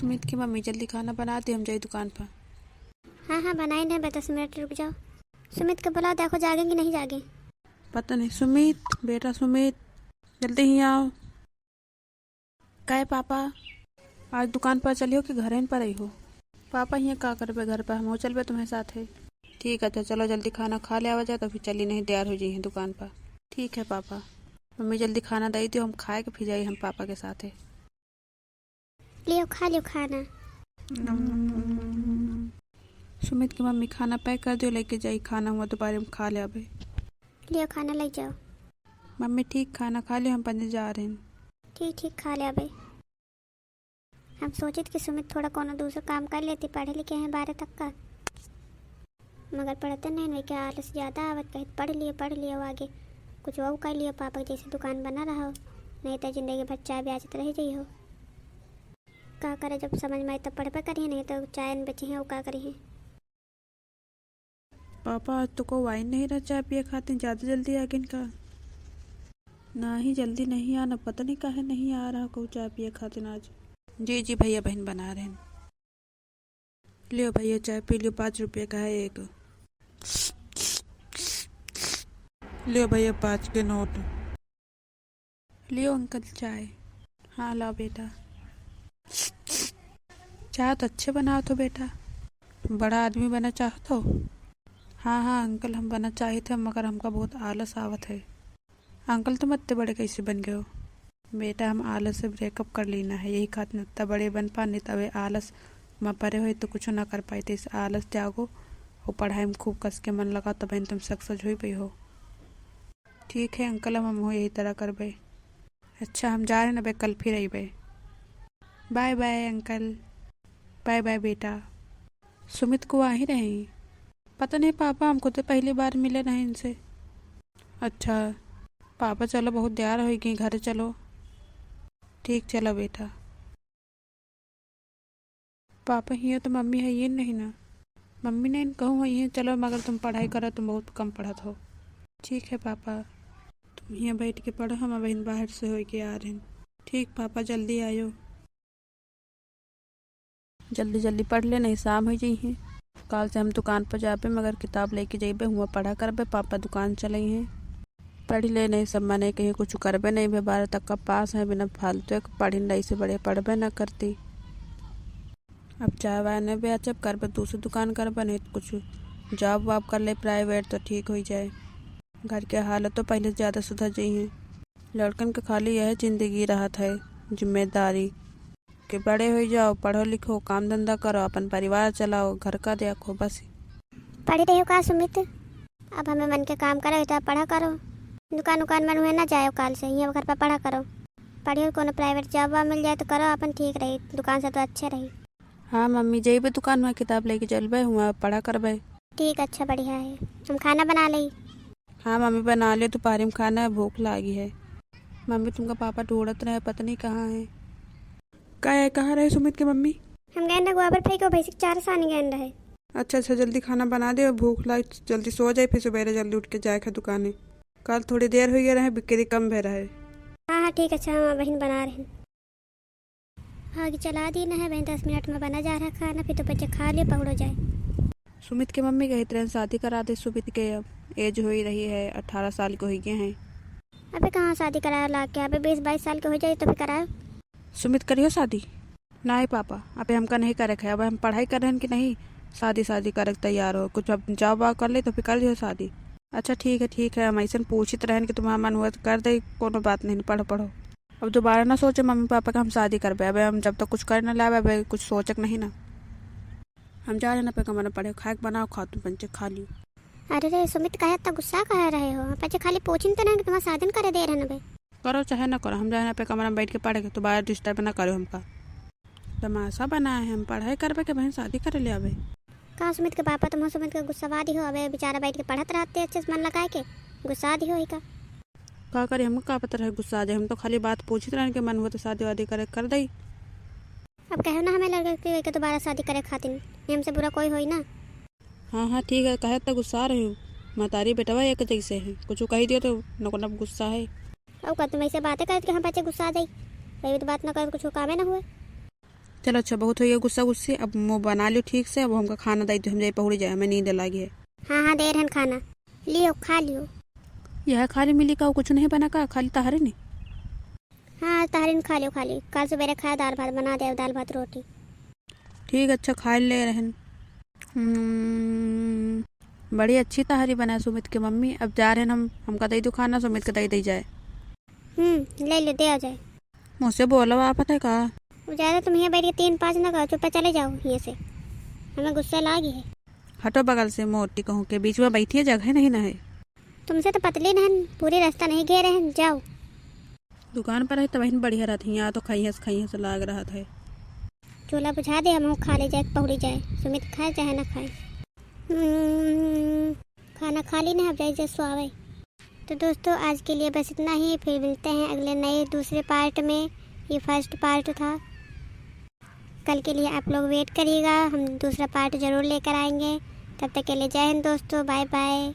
सुमित की मम्मी जल्दी खाना बना दे, हम जाए दुकान पर। हाँ हाँ बनाए नहीं, 10 मिनट रुक जाओ। सुमित को बुलाओ, देखो जागेंगे नहीं जागे। पता नहीं। सुमित बेटा, सुमित जल्दी ही आओ। कहे पापा आज दुकान पर चलियो कि घर पर ही हो? पापा यहाँ का करबे, घर पर हम हो चलबे तुम्हें साथ है। ठीक है तो चलो जल्दी खाना खा ले आवा जाए तो फिर चली नहीं तैयार हो जाइए दुकान पर। ठीक है पापा। मम्मी जल्दी खाना दे दो, हम खाए के फिर जाइए हम पापा के साथ है। लियो खा लियो खाना। सुमित की मम्मी खाना पैक कर दियो, लेके जाई खाना हुआ दोबारा हम खा ले आबे। लियो खाना ले जाओ। मम्मी ठीक खाना खा लियो, हम पंजे जा रहे हैं। ठीक ठीक खा ले अबे। हम सोचे कि सुमित थोड़ा कोनो दूसरा काम कर लेती, पढ़े लिखे हैं 12 तक का, मगर पढ़ते नहीं नहीं क्या आलस ज़्यादा आवत, कहे पढ़ लियो आगे कुछ और कर लियो, पापा जैसे दुकान बना रहा हो, नहीं तो जिंदगी भर चाय ब्याजत रह जाइ हो। का करे जब समझ में आए तो पढ़बे करिए, नहीं तो चाय बचे हैं वो का करिए। पापा आज तो को वाइन नहीं रहा चाय पिए खाते, ज़्यादा जल्दी आ गए इनका। ना ही जल्दी नहीं आना, पता नहीं काहे नहीं आ रहा को चाय पिए खातिर आज। जी जी भैया बहन बना रहे हैं। लियो भैया चाय पी लियो, 5 रुपये का है एक। लियो भैया 5 के नोट। लियो अंकल चाय। हाँ लाओ बेटा। चाय तो अच्छे बनाओ तो बेटा, बड़ा आदमी बना चाहते हो? हाँ हाँ अंकल हम बना चाहे थे, मगर हमका बहुत आलस आवत है। अंकल तुम इतने बड़े कैसे बन गए हो? बेटा हम आलस से ब्रेकअप कर लेना है, यही खातिर इतना बड़े बन पाने, तब आलस में परे हो तो कुछ ना कर पाए थे। इस आलस त्यागो और पढ़ाई में खूब कस के मन लगा, तब तुम सक्सेस हो पाई हो। ठीक है अंकल हम हो यही तरह करबे। अच्छा हम जा रहे ना बे, कल फिर अबे। Bye bye uncle. Bye bye बेटा। सुमित को आ ही रहे? पता नहीं पापा, हमको तो पहली बार मिले नहीं इनसे। अच्छा पापा चलो बहुत देर हो गई, घर चलो। ठीक चलो बेटा। पापा ही तो मम्मी है ये नहीं ना? मम्मी ने कहूँ है चलो, मगर तुम पढ़ाई करो, तुम बहुत कम पढ़त हो। ठीक है पापा तुम यहाँ बैठ के पढ़ो, हम बहन बाहर से हो के आ रहे हैं। ठीक पापा जल्दी आयो। जल्दी जल्दी पढ़ ले नहीं शाम हो जाइए। कल से हम दुकान पर जाबे, मगर किताब लेके जाइबे, हुआ पढ़ा करबे। पापा दुकान चले हैं, पढ़ ले नहीं सब मने कहीं कुछ करबे नहीं बे, 12 तक का पास है, बिना फालतू पढ़ी नहीं से बड़े पढ़बे ना करती। अब चाय वाय नहीं बेचब करबे, दूसरी दुकान करबे, नहीं तो कुछ जॉब वॉब कर ले प्राइवेट तो ठीक हो जाए। घर के हालत तो पहले से ज़्यादा सुधर जाइए। लड़कन के खाली यह जिंदगी राहत है, जिम्मेदारी कि बड़े हो जाओ, पढ़ो लिखो, काम धंधा करो, अपन परिवार चलाओ, घर का देखो, बस। पढ़ी रही हो का सुमित? अब हमें मन के काम करो तो पढ़ा करो, दुकान में हुए ना जाओ, काल से यहाँ घर पर पढ़ा करो। पढ़ियो कोनो प्राइवेट जॉब मिल जाए तो करो, अपन ठीक रही, दुकान से तो अच्छे रही। हाँ मम्मी जइबे दुकान में किताब लेके चलबे, हुआ पढ़ा करबे। ठीक अच्छा बढ़िया है। हम खाना बना ली। हाँ मम्मी बना ले, दोपहर में खाना है, भूख लगी है। मम्मी तुमका पापा ढूंढत रहे, पता नहीं कहाँ है। कहाँ रहे सुमित की मम्मी? हम गए ना गोबर फेंको भाई, 4 सानी गए रहे। अच्छा जल्दी खाना बना दे, भूख लगी जल्दी सो जाए, फिर सुबह जल्दी उठ के जाए खा दुकाने। कल थोड़ी देर हो गया रहे, बिक्री कम भे रहे। हाँ हाँ ठीक अच्छा, हम बहन बना रहे हैं। आगे चला दी ना है बहन, 10 मिनट में बना जा रहा है खाना, फिर तो बच्चे खा ले पकड़ो जाए। सुमित की मम्मी कही तरह शादी करा दे सुमित के, अब एज हो ही रही है, 18 साल के हो गए हैं। अबे कहाँ शादी कराया ला के, अबे 20-22 साल के हो जाए तो फिर कराओ। सुमित करियो शादी? नहीं पापा अबे हमका नहीं करे है, अब हम पढ़ाई कर रहे हैं कि नहीं शादी करे तैयार हो, कुछ अब जॉब वाब कर ले तो फिर कर लियो शादी। अच्छा ठीक है हम ऐसा पूछते रहन कि तुम्हारा मन हुआ तो कर दे, कोनो बात नहीं, पढ़ो पढ़ो। अब दोबारा ना सोचे मम्मी पापा का हम शादी करबे, अब हम जब तक कुछ कर ना लावे, अब कुछ सोचक नहीं ना। हम जा रहे ना पे कमाना पड़े, खाए बनाओ खा, तुम पंचे खा लियो। अरे रे सुमित कहे इतना गुस्सा कह रहे हो? बच्चे खाली पूछिन तो नहीं कि तुम्हारा साधन करे दे रहे ना बे। करो चाहे ना करो, हम जाए ना पे कमरा में बैठ के पढ़ेंगे, तो बाहर डिस्टर्ब ना करो हमका। तमाशा बनाए हैं, हम पढ़ाई करबे के बहन शादी करे ले आवे। कहा सुमित के पापा तुम सुमित के गुस्सा दी हो, अबे बेचारा बैठ के पढ़त रहते अच्छे से मन लगा के, गुस्सा दी हो ही का करे, हमको का पता रहे गुस्सा आ जाए, हम तो खाली बात पूछते रहने के मन हुआ तो शादी वादी करे कर दई। अब कहो ना हमें लड़के के दोबारा शादी करे खातिर, हमसे बुरा कोई होई ना। हाँ ठीक है, कहे तो गुस्सा रही हूँ, मतारी बेटवा एक जैसे है, कुछ कही दियो तो न गुस्सा है। अब तुम ऐसे बातें करते कि हम बच्चे गुस्सा आ जाए, वही तो बात ना कर कुछ कामे ना हुए। चलो अच्छा, बहुत हो गया गुस्सा गुस्से, अब मुँह बना लियो ठीक से। अब हमका खाना दे दो, हम जाए पहुँच जाए, हमें नींद लगी है। हाँ हाँ, दे रहन खाना, लियो खा लियो। यह खाली मिली का कुछ नहीं बना का, खाली तहारे नहीं। हाँ तहरीन खा लियो, खा ली, कल सवेरे खाया दाल भात बना दे, दाल भात रोटी। ठीक, अच्छा खा ले रहन। बड़ी अच्छी तहारी बना सुमित के मम्मी। अब जा रहे हम, हमका दे दो खाना, सुमित के दे जाए। ले लो, दे आ जाए। मुझसे बोलो आप है का। ज़्यादा तुम यहाँ बैठ के 3-5 ना कहो, चुप चले जाओ यहाँ से, हमें गुस्सा लागी है। हटो बगल से, मोटी कहूँ के बीच में बैठी है, जगह नहीं ना है। तुमसे तो पतली नहन, पूरी रास्ता नहीं घेरे हैं, जाओ। दुकान पर है तो बहन बढ़िया रहती, यहाँ तो खाई से लाग रहा था। चूल्हा बुझा दे, हम खा ले जाए, पहुड़ी जाए, सुमित खाए चाहे ना खाए। खाना खा ली ना, अब जाए जैसे आवे। तो दोस्तों आज के लिए बस इतना ही, फिर मिलते हैं अगले नए दूसरे पार्ट में। ये फर्स्ट पार्ट था, कल के लिए आप लोग वेट करिएगा, हम दूसरा पार्ट ज़रूर लेकर आएंगे। तब तक के लिए जय हिंद दोस्तों, बाय बाय।